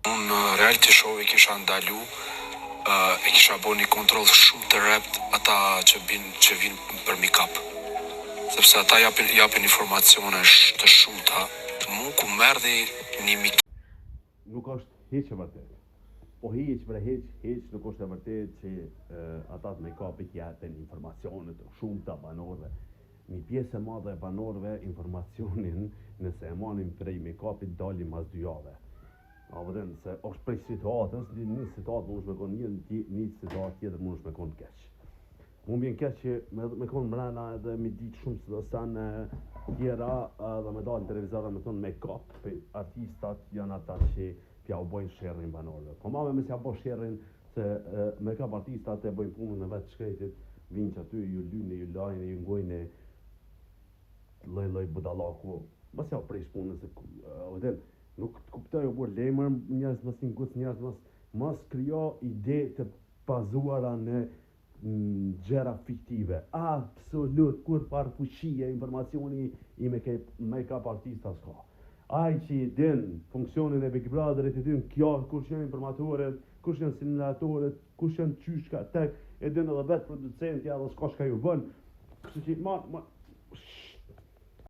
Unë reality show i kisha ndalu, e kisha bo një kontrol shumë të rept ata që vinë për make-up. Sepse ata japin informacione të shumta, mu ku merdi një make-up. Nuk është hiç e vërtet. Po hiç nuk është e vërtet që ata të make-upit japin informacione të shumta banorëve. Një pjesë e madhe e banorëve informacionin nëse e marrin prej make-upit dalin mas 2 javë. A vëdhen se është prej situatës, një situatë mund është me konë mirë, një situatë tjetër mund është me konë keq. Mund vjen keq që me konë mrena edhe mi ditë shumë se sa në tjera dhe me dalë në televizor dhe me thonë make-up, për artistat janë ata që pja u bojnë sherrin banorëve. Po ma me s'ja bo sherrin se make-up artistat e bojnë punën e vetë shkretit, vinë që aty ju lyne, ju lajne, ju ngojne loj budalaku, mas ja u prej shpunën se vëdhen, nuk të kuptoj u bërë lemër njerëz mos një guc njerëz mos krijo ide të bazuara në gjëra fiktive. Absolut kur par fuqie informacioni i make-up artista s'ka. Ai që i din funksionin e Big Brotherit, i din kjo kush janë informatorët, kush janë simulatorët, kush janë qyshka tek, e din edhe vetë producentja dhe s'ka shka ju bën. Kështu që